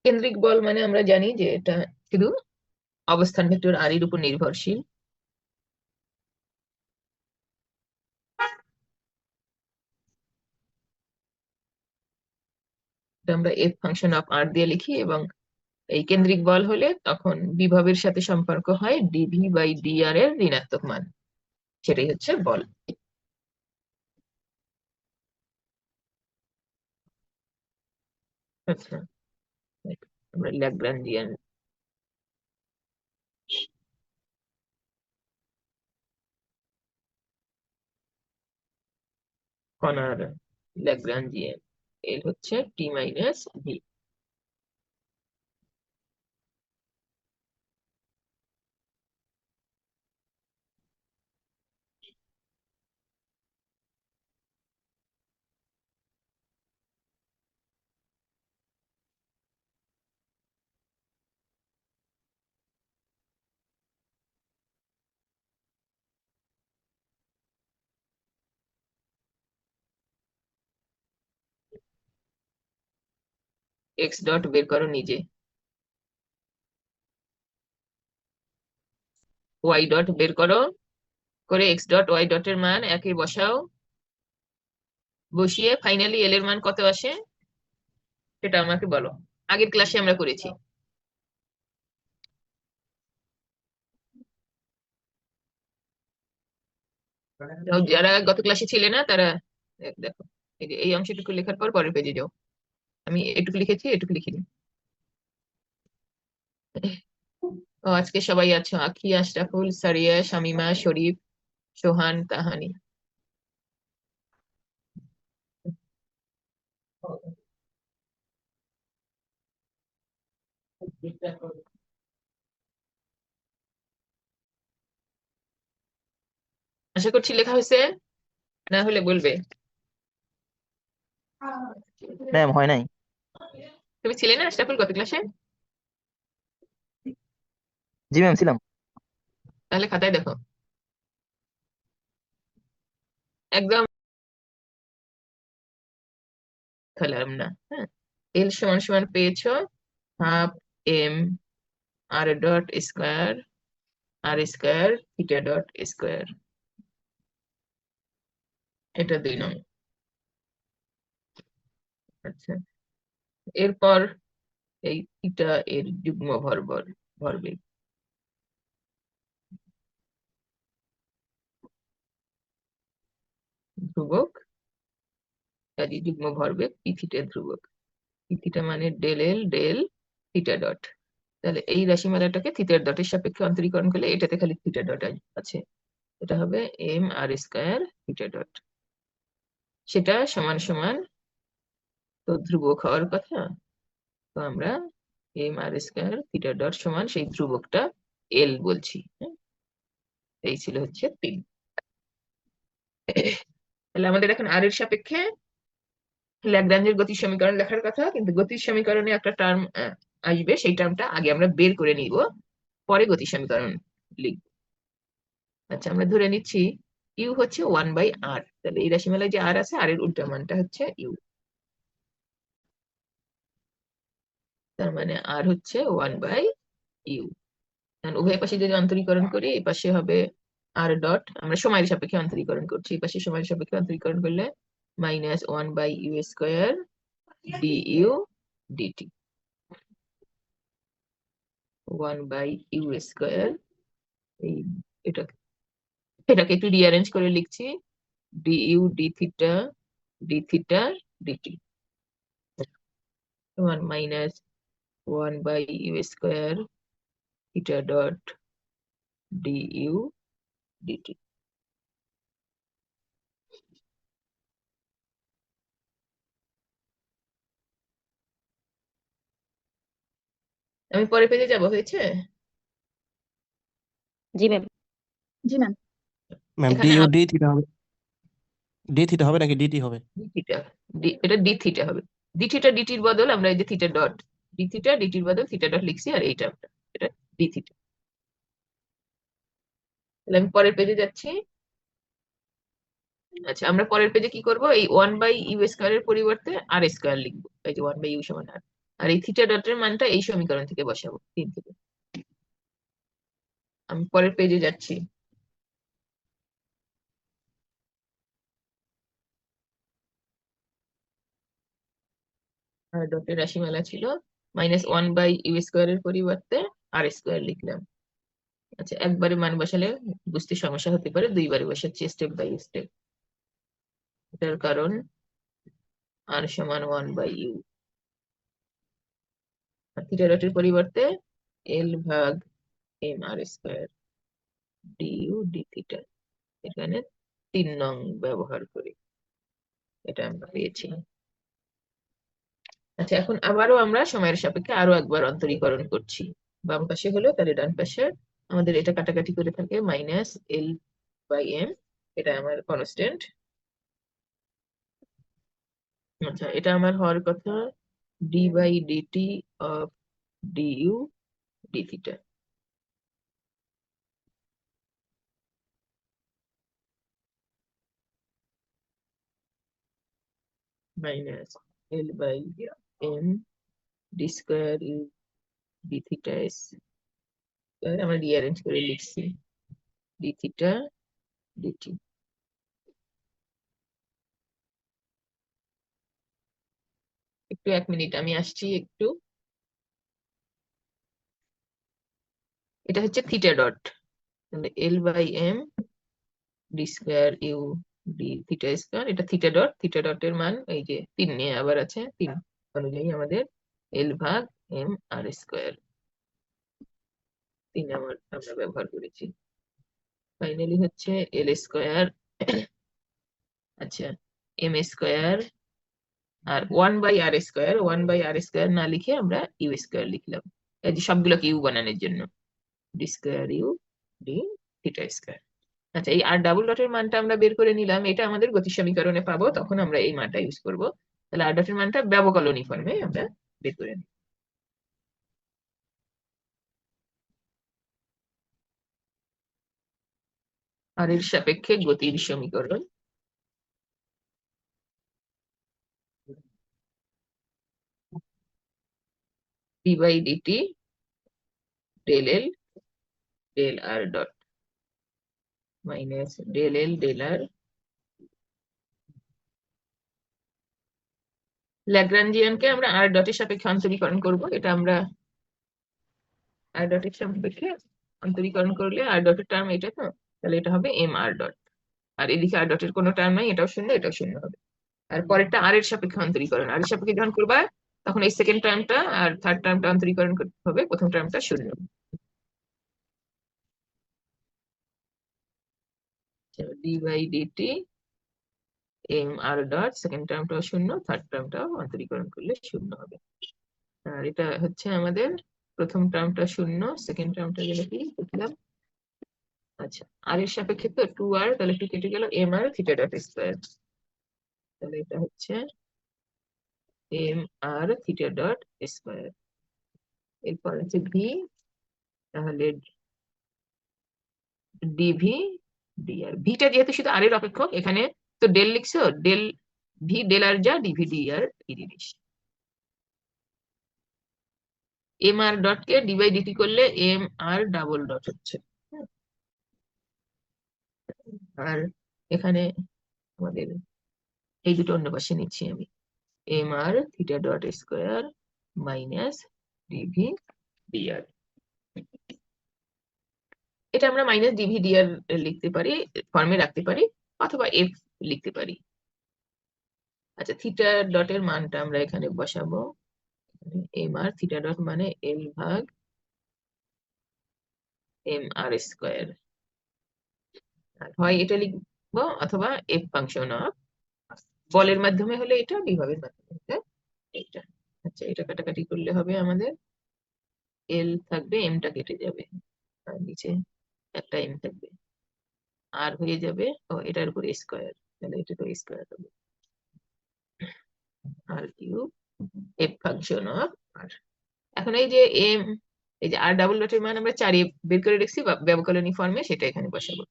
কেন্দ্রিক বল মানে আমরা জানি যে এটা শুধু অবস্থান ভেক্টর আর এর উপর নির্ভরশীল। এটা আমরা এফ ফাংশন অফ আর দিয়ে লিখি, এবং এই কেন্দ্রিক বল হলে তখন বিভবের সাথে সম্পর্ক হয় ডিভি বাই ডিআর এর ঋণাত্মক মান, সেটাই হচ্ছে বল। আচ্ছা, আমরা ল্যাগ্রাঞ্জিয়ান কণার ল্যাগ্রাঞ্জিয়ান এল হচ্ছে টি মাইনাস ভি। এক্স ডট বের করো নিজে, ওয়াই ডট বের করো, করে এক্স ডট ওয়াই ডট এর মান একে বসাও, বসিয়ে ফাইনালি এল এর মান কত আসে সেটা আমাকে বলো। আগের ক্লাসে আমরা করেছি। তো যারা গত ক্লাসে ছিলে না তারা দেখো, এই যে এই অংশটুকু লেখার পর পরের পেজে যাও। আমি এটুকু লিখেছি, এটুকু লিখিনি। ও আজকে সবাই আছো, আখি, আশরাফুল, সারিয়া, শামিমা, শরীফ, সোহান, তাহানি। আশা করছি লেখা হয়েছে, না হলে বলবে। ম্যাম হয় নাই। তুমি ছিলে না আশরাফুল গত ক্লাসে? জি ম্যাম ছিলাম। তাহলে খাতায় দেখো একদম, খেলাম না। হ্যাঁ, এল সমান সমান পেয়েছো half M R dot square R square theta dot square. এটা 2 নং। আচ্ছা, এরপর এই থিটা এর যুগ্ম ভরবেগ ধ্রুবক, কাজে যুগ্ম ভরবেগ পি থিটা ধ্রুবক। পি থিটা মানে del L del theta dot. তাহলে এই রাশিমালাটাকে থিটার ডটের সাপেক্ষে অন্তরীকরণ করলে এটাতে খালি থিটা ডট আছে। এটা হবে M R square theta dot. সেটা সমান সমান, তো ধ্রুবক হওয়ার কথা, তো আমরা M R square theta dot সমান সেই ধ্রুবকটা এল বলছি। হ্যাঁ, এই ছিল হচ্ছে 3। তাহলে আমাদের এখন আর এর সাপেক্ষে ল্যাগ্রাঞ্জের গতির সমীকরণ লেখার কথা, কিন্তু গতির সমীকরণে একটা টার্ম আসবে, সেই টার্মটা আগে আমরা বের করে নিব, পরে গতির সমীকরণ লিখব। আচ্ছা, আমরা ধরে নিচ্ছি ইউ হচ্ছে 1/r। তাহলে এই রাশিমালায় যে আর আছে, আর এর উল্টা মানটা হচ্ছে ইউ। তার মানে আর হচ্ছে 1/u। উভয় পাশে যদি অন্তরীকরণ করি, এই পাশে হবে আর ডট, আমরা সময়ের সাপেক্ষে অন্তরীকরণ করছি, এই পাশে সময়ের সাপেক্ষে অন্তরীকরণ করলে -1/u² du dt। 1/u², এই এটা, এটাকে একটু রিঅ্যারেঞ্জ করে লিখছি, du d theta d theta dt সমান -1/u² theta dot du dt। আমি পরে পেজে যাব, হয়েছে? জি ম্যাম। জি ম্যাম। ম্যাম এখানে ডিইউ ডি থিটা হবে, ডি থিটা হবে নাকি ডিটি হবে? ডি থিটা, এটা ডি থিটা হবে। ডি থিটা ডিটির বদল আমরা এই যে থিটা ডট, ডি থিটা ডিটির বদল থিটা ডট লিখছি, আর এইটা এটা ডি থিটা। তাহলে আমি পরের পেজে যাচ্ছি। আচ্ছা, আমরা পরের পেজে কি করব, এই 1/u² এর পরিবর্তে আর স্কোয়ার লিখবো, এই যে 1/u সমান আর। আর এই থিটা ডটের মানটা এই সমীকরণ থেকে বসাবো 3 থেকে। আমি পরের পেজে যাচ্ছি। আর ডটের রাশিমালা ছিল -1/u² এর পরিবর্তে r² লিখলাম। আচ্ছা, একবারে মান বসালে বুঝতে সমস্যা হতে পারে, দুইবারে বসাচ্ছি স্টেপ বাই স্টেপ। এটার কারণ r সমান 1/u, আর থিটা ডটের পরিবর্তে L/m r² du dθ। এখানে 3 নং ব্যবহার করি, এটা আমরা পেয়েছি। আচ্ছা, এখন আবারও আমরা সময়ের সাপেক্ষে আরো একবার অন্তরীকরণ করছি। বাম পাশে হলো, তাহলে ডান পাশে আমাদের এটা কাটাকাটি করে থাকে -L/m, এটা আমার কনস্ট্যান্ট। আচ্ছা, এটা আমার হওয়ার কথা d/dt of du dθ। -L/m d² dθ square, আমরা রিঅ্যারেঞ্জ করে লিখছি dθ dt। একটু 1 মিনিট, আমি আসছি একটু। এটা হচ্ছে থিটা ডট, তাহলে L/m d² u dθ², এটা থিটা ডটের মান এই যে 3 নিয়ে আবার আছে, 3 অনুযায়ী আমাদের L/m r², 3 আমরা ব্যবহার করেছি। ফাইনালি হচ্ছে L², আচ্ছা m², আর 1/r², না লিখে আমরা u² লিখলাম, এই যে সবগুলোকে ইউ বানানোর জন্য d²u dθ²। আচ্ছা, এই আর ডাবল ডটের মানটা আমরা বের করে নিলাম, এটা আমাদের গতি সমীকরণে পাবো, তখন আমরা এই মানটা ইউজ করব। তাহলে আর ডটের মানটা ব্যবকলনী ফর্মে আমরা বের করে নিই। আর এর সাপেক্ষে গতির সমীকরণ d/dt del L del r dot minus del L del r। ল্যাগ্রাঞ্জিয়ানকে আমরা আর ডটের সাপেক্ষে অন্তরীকরণ করব, এটা আমরা আর ডটের সাপেক্ষে অন্তরীকরণ করলে আর ডটের টার্ম এটা, তো তাহলে এটা হবে mr ডট, আর এদিকে আর ডটের কোনো টার্ম নাই, এটাও শূন্য এটাও শূন্য হবে। আর পরেরটা আর এর সাপেক্ষে অন্তরীকরণ, আর এর সাপেক্ষে যখন করবা তখন এই সেকেন্ড টার্মটা আর থার্ড টার্মটা অন্তরীকরণ করতে হবে, প্রথম টার্মটা শূন্য। d/dt mr ডট, সেকেন্ড টার্মটাও শূন্য, থার্ড টার্মটাও অন্তরীকরণ করলে শূন্য হবে। আর এটা হচ্ছে আমাদের প্রথম টার্মটা শূন্য, সেকেন্ড টার্মটা গেলে কি লিখলাম, আচ্ছা আর এর সাপেক্ষে তো 2r, তাহলে 2 কেটে গেল mr থিটা ডট স্কয়ার, তাহলে এটা হচ্ছে mr থিটা ডট স্কয়ার। এরপর হচ্ছে ভি, তাহলে ডিভি ডিআর। ভিটা যেহেতু শুধু আর এর অপেক্ষক, এখানে তো ডেল লিখছো, ডেল ভি ডেল আর যা ডিভি ডিআর এই জিনিস। এম আর ডট কে ডি/ডিটি করলে এম আর ডাবল ডট হচ্ছে। আর এখানে আমাদের এই দুটো অন্য পাশে নিচ্ছি আমি, M R theta dot square minus DV DR. এটা আমরা মাইনাস ডিভি ডিআর লিখতে পারি, ফর্মে রাখতে পারি, অথবা এফ লিখতে পারি। আচ্ছা, থিটা ডটের মানটা আমরা এখানে বসাবো, এম আর থিটা ডট মানে L/m r², হয় এটা লিখবো অথবা এফ ফাংশন অফ, বলের মাধ্যমে হলে এটা, বিভবের মাধ্যমে হলে এটা। আচ্ছা, এটা কাটাকাটি করলে হবে আমাদের এল থাকবে, এমটা কেটে যাবে, আর নিচে একটা এম থাকবে, আর হয়ে যাবে ও এটার উপর স্কোয়ার, তাহলে এটা তো স্কোয়ার হবে আর cube F function of R. এখন এই যে এম, এই যে আর ডাবল ডটের মান আমরা 4 বের করে রেখেছি ব্যবকলনী ফর্মে, সেটা এখানে বসাবো।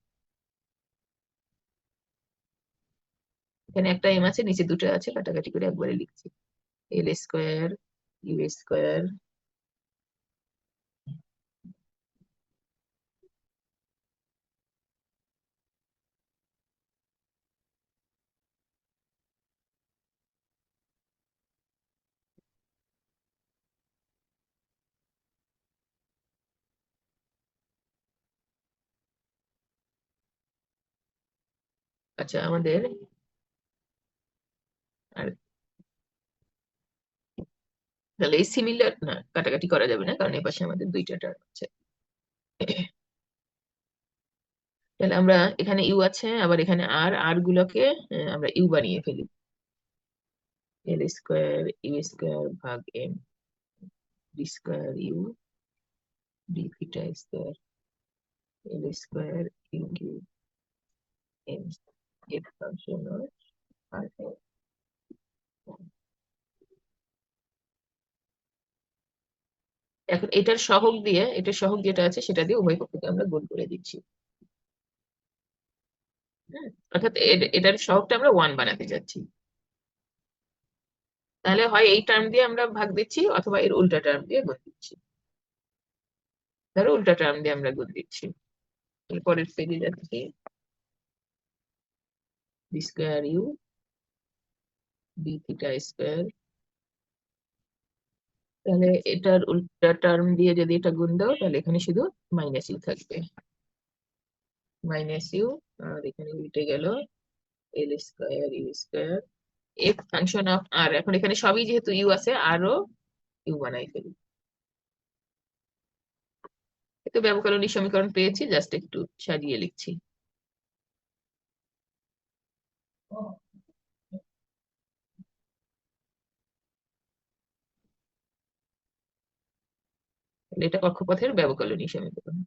এখানে একটা এম আছে, নিচে দুটো আছে, কাটাকাটি করে একবারে লিখছি, L² ইউ স্কোয়ার আচ্ছা আমাদের আর তাহলে এই সিমিলার না, কাটাকাটি করা যাবে না কারণ এই পাশে আমাদের দুইটা টার্ম আছে। তাহলে আমরা এখানে ইউ আছে, আবার এখানে আর আর গুলোকে আমরা ইউ বানিয়ে ফেলি। এল স্কোয়ার ইউ স্কোয়ার ভাগ M D square U D theta square L square U Q M F function আর এখন এটার সহগ যেটা আছে সেটা দিয়ে উভয় পক্ষকে আমরা গুণ করে দিচ্ছি। হ্যাঁ, অর্থাৎ এটার সহগটা আমরা 1 বানাতে যাচ্ছি। তাহলে হয় এই টার্ম দিয়ে আমরা ভাগ দিচ্ছি অথবা এর উল্টা টার্ম দিয়ে গুণ দিচ্ছি। ধরো উল্টা টার্ম দিয়ে আমরা গুণ দিচ্ছি। তাহলে পরের পেজে যাচ্ছি, D square U D theta square. তাহলে এটার উল্টা টার্ম দিয়ে যদি এটা গুণ দাও তাহলে এখানে শুধু মাইনাস ইউ থাকবে, মাইনাস ইউ। আর এখানে উল্টে গেল L square U square F function of R. এখন এখানে সবই যেহেতু ইউ আছে আরও ইউ বানাই ফেলি। তো ব্যবকলনী সমীকরণ পেয়েছি, জাস্ট একটু সাজিয়ে লিখছি। তাহলে এটা কক্ষপথের ব্যবকলনী সমীকরণ।